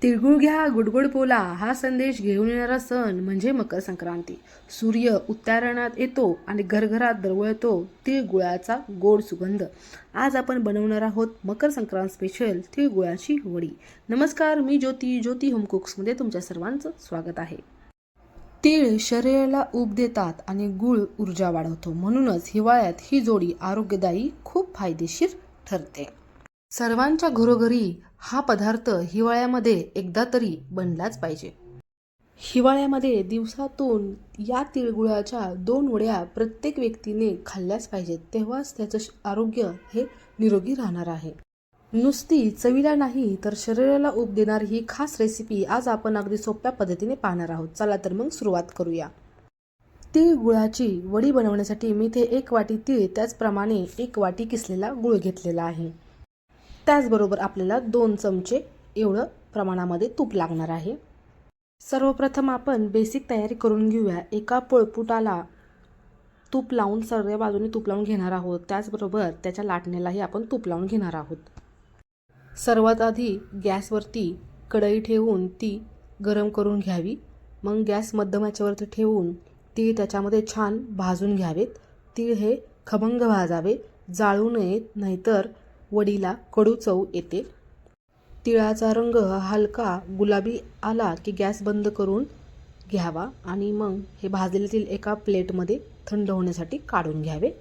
तिळगुळ घ्या गुडगुड बोला हा संदेश घेऊन येणारा सण म्हणजे मकर संक्रांती. सूर्य उत्तारणात येतो आणि घरघरात दरवळतो तिळगुळाचा गोड सुगंध. आज आपण बनवणार आहोत मकर संक्रांत स्पेशल तिळगुळाची वडी. नमस्कार, मी ज्योती होम कुक्समध्ये तुमच्या सर्वांचं स्वागत आहे. तीळ शरीराला ऊब देतात आणि गुळ ऊर्जा वाढवतो, म्हणूनच हिवाळ्यात ही जोडी आरोग्यदायी खूप फायदेशीर ठरते. सर्वांच्या घरोघरी हा पदार्थ हिवाळ्यामध्ये एकदा तरी बनलाच पाहिजे. हिवाळ्यामध्ये दिवसातून या तिळगुळाच्या 2 वड्या प्रत्येक व्यक्तीने खाल्ल्याच पाहिजेत, तेव्हाच त्याचं आरोग्य हे निरोगी राहणार आहे. नुसती चवीला नाही तर शरीराला ऊब देणारी ही खास रेसिपी आज आपण अगदी सोप्या पद्धतीने पाहणार आहोत. चला तर मग सुरुवात करूया. तिळगुळाची वडी बनवण्यासाठी मी इथे 1 वाटी तीळ, त्याचप्रमाणे 1 वाटी किसलेला गुळ घेतलेला आहे. त्याचबरोबर आपल्याला 2 चमचे एवढं प्रमाणामध्ये तूप लागणार आहे. सर्वप्रथम आपण बेसिक तयारी करून घेऊया. एका पोळपुटाला तूप लावून सगळ्या बाजूने तूप लावून घेणार आहोत. त्याचबरोबर त्याच्या लाटण्यालाही आपण तूप लावून घेणार आहोत. सर्वात आधी गॅसवरती कढई ठेवून ती गरम करून घ्यावी. मग गॅस मध्यम आचेवरती ठेवून तीळ त्याच्यामध्ये छान भाजून घ्यावेत. तीळ हे खमंग भाजावे, जाळू नयेत, नाहीतर वडीला कडू चव येते. तिळाचा रंग हलका गुलाबी आला की गॅस बंद करून घ्यावा आणि मग हे भाजलेले तीळ एका प्लेटमध्ये थंड होण्यासाठी काढून घ्यावे.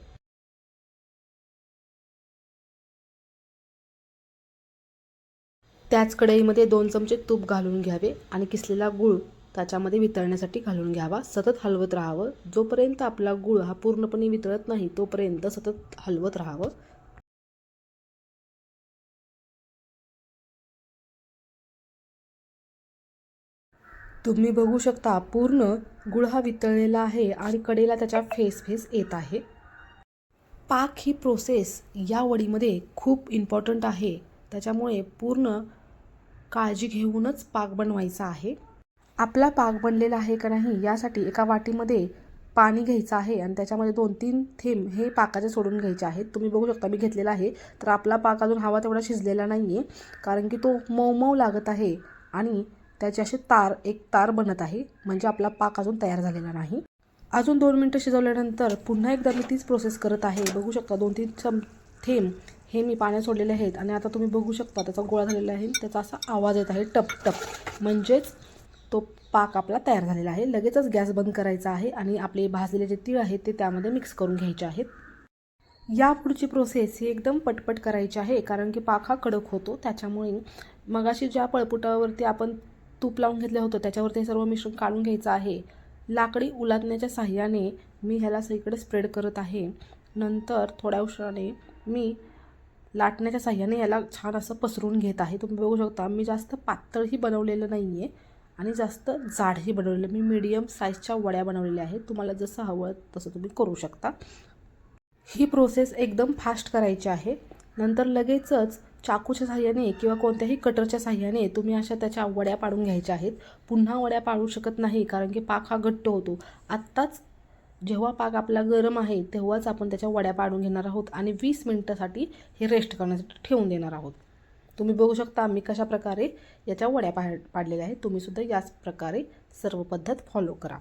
त्याच कढईमध्ये 2 चमचे तूप घालून घ्यावे आणि किसलेला गूळ त्याच्यामध्ये वितळण्यासाठी घालून घ्यावा. सतत हलवत राहावं. जोपर्यंत आपला गूळ हा पूर्णपणे वितळत नाही तोपर्यंत सतत हलवत राहावं. तुम्ही बघू शकता पूर्ण गुळ हा वितळलेला आहे आणि कडेला त्याच्या फेस येत आहे. पाक ही प्रोसेस या वडीमध्ये खूप इम्पॉर्टंट आहे, त्याच्यामुळे पूर्ण काळजी घेऊनच पाक बनवायचा आहे. आपला पाक बनलेला आहे का नाही यासाठी एका वाटीमध्ये पाणी घ्यायचं आहे आणि त्याच्यामध्ये 2-3 थेंब हे पाकाचे सोडून घ्यायचे आहेत. तुम्ही बघू शकता मी घेतलेला आहे. तर आपला पाक अजून हवा तेवढा शिजलेला नाही आहे, कारण की तो मऊ मऊ लागत आहे आणि त्याची अशी एक तार बनत आहे, म्हणजे आपला पाक अजून तयार झालेला नाही. अजून 2 मिनटं शिजवल्यानंतर पुन्हा एकदा मी तीच प्रोसेस करत आहे. बघू शकता 2-3 थेंब हे मी पाण्यात सोडलेले आहेत आणि आता तुम्ही बघू शकता त्याचा गोळा झालेला आहे. त्याचा असा आवाज येत आहे टप टप, म्हणजेच तो पाक आपला तयार झालेला आहे. लगेचच गॅस बंद करायचा आहे आणि आपले भाजलेले जे तीळ आहेत ते त्यामध्ये मिक्स करून घ्यायचे आहेत. या पुढची प्रोसेस ही एकदम पटपट करायची आहे, कारण की पाक हा कडक होतो. त्याच्यामुळे मगाशी ज्या पळपुटावरती आपण तूप लावून घेतलं होतं त्याच्यावरती हे सर्व मिश्रण काढून घ्यायचं आहे. लाकडी उलटण्याच्या साहाय्याने मी ह्याला सगळीकडे स्प्रेड करत आहे. नंतर थोड्या उशिराने मी लाटण्याच्या साहाय्याने याला छान असं पसरून घेत आहे. तुम्ही बघू शकता मी जास्त पातळही बनवलेलं नाही आहे आणि जास्त जाडही बनवलेलं, मी मीडियम साईजच्या वड्या बनवलेल्या आहेत. तुम्हाला जसं हवं तसं तुम्ही करू शकता. ही प्रोसेस एकदम फास्ट करायची आहे. नंतर लगेचच चाकूच्या साहाय्याने किंवा कोणत्याही कटरच्या साहाय्याने तुम्ही अशा त्याच्या वड्या पाडून घ्यायच्या आहेत. पुन्हा वड्या पाडू शकत नाही, कारण की पाक हा घट्ट होतो. आत्ताच जेव्हा पाक आपला गरम आहे तेव्हाच आपण त्याच्या वड्या पाडून घेणार आहोत आणि 20 मिनिटासाठी हे रेस्ट करण्यासाठी ठेवून देणार आहोत. तुम्ही बघू शकता मी कशा प्रकारे याच्या वड्या पाडलेल्या आहेत. तुम्हीसुद्धा याच प्रकारे सर्व पद्धत फॉलो करा.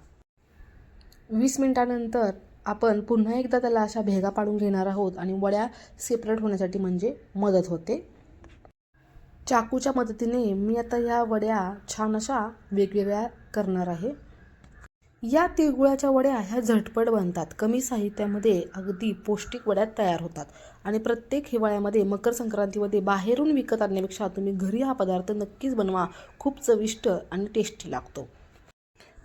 20 मिनिटानंतर आपण पुन्हा एकदा त्याला अशा भेगा पाडून घेणार आहोत आणि वड्या सेपरेट होण्यासाठी म्हणजे मदत होते. चाकूच्या मदतीने मी आता ह्या वड्या छान अशा वेगवेगळ्या करणार आहे. या तिळगुळाच्या वड्या ह्या झटपट बनतात, कमी साहित्यामध्ये अगदी पौष्टिक वड्या तयार होतात आणि प्रत्येक हिवाळ्यामध्ये मकर संक्रांतीमध्ये बाहेरून विकत आणण्यापेक्षा तुम्ही घरी हा पदार्थ नक्कीच बनवा. खूप चविष्ट आणि टेस्टी लागतो.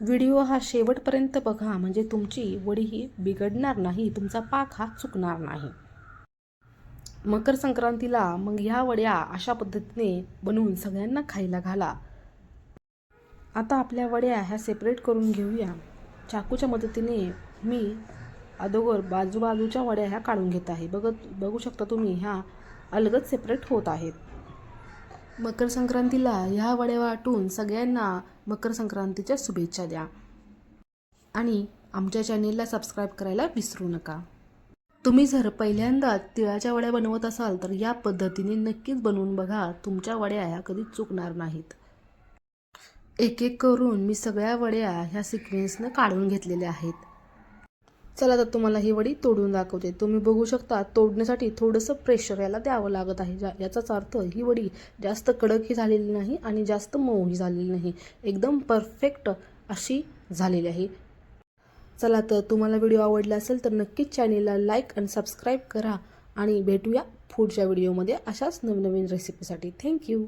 व्हिडिओ हा शेवटपर्यंत बघा, म्हणजे तुमची वडी ही बिघडणार नाही, तुमचा पाक हा चुकणार नाही. मकर संक्रांतीला मग ह्या वड्या अशा पद्धतीने बनवून सगळ्यांना खायला घाला. आता आपल्या वड्या ह्या सेपरेट करून घेऊया. चाकूच्या मदतीने मी अगोदर बाजूच्या वड्या ह्या काढून घेत आहे. बघू शकता तुम्ही ह्या अलगद सेपरेट होत आहेत. मकर संक्रांतीला ह्या वड्या वाटून सगळ्यांना मकर संक्रांतीच्या शुभेच्छा द्या आणि आमच्या चॅनेलला सबस्क्राईब करायला विसरू नका. तुम्ही जर पहिल्यांदा तिळाच्या वड्या बनवत असाल तर या पद्धतीने नक्कीच बनवून बघा. तुमच्या वड्या ह्या कधी चुकणार नाहीत. एक एक करून मी सगळ्या वड्या ह्या सिक्वेन्सनं काढून घेतलेल्या आहेत. चला तर तुम्हाला ही वडी तोडून दाखवते. तुम्ही बघू शकता तोडण्यासाठी थोडंसं प्रेशर याला द्यावं लागत आहे. याचाच अर्थ ही वडी जास्त कडकही झालेली नाही आणि जास्त मऊही झालेली नाही, एकदम परफेक्ट अशी झालेली आहे. चला तर तुम्हाला व्हिडिओ आवडला असेल तर नक्कीच चॅनेलला लाईक आणि सबस्क्राईब करा आणि भेटूया पुढच्या व्हिडिओमध्ये अशाच नवनवीन रेसिपीसाठी. थँक्यू.